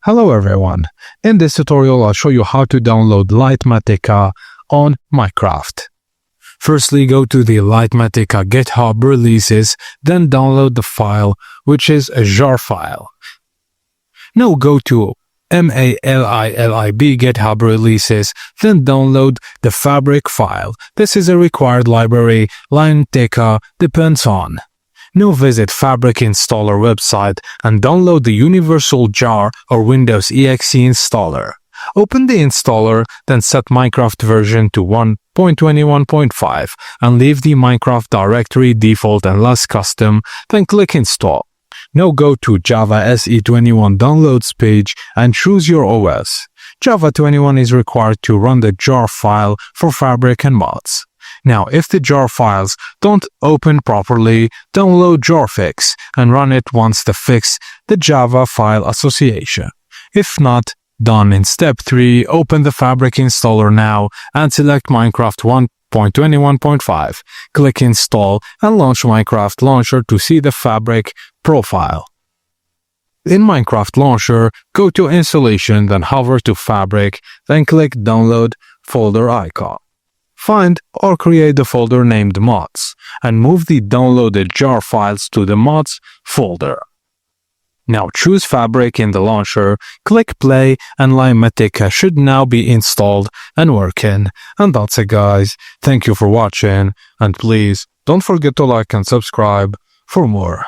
Hello everyone, in this tutorial I'll show you how to download Litematica on Minecraft. Firstly, go to the Litematica GitHub releases, then download the file, which is a jar file. Now go to MaLiLib GitHub releases, then download the Fabric file. This is a required library Litematica depends on. Now visit Fabric installer website and download the Universal Jar or Windows exe installer. Open the installer, then set Minecraft version to 1.21.5 and leave the Minecraft directory default unless custom, then click install. Now go to Java SE21 downloads page and choose your OS. Java 21 is required to run the jar file for Fabric and mods. Now, if the jar files don't open properly, download jarfix and run it once to fix the Java file association. If not done in step 3, open the Fabric installer now and select Minecraft 1.21.5. Click install and launch Minecraft launcher to see the Fabric profile. In Minecraft launcher, go to installation, then hover to Fabric, then click download folder icon. Find or create the folder named mods and move the downloaded jar files to the mods folder. Now choose Fabric in the launcher, click play, and Litematica should now be installed and working. And that's it guys, thank you for watching and please don't forget to like and subscribe for more.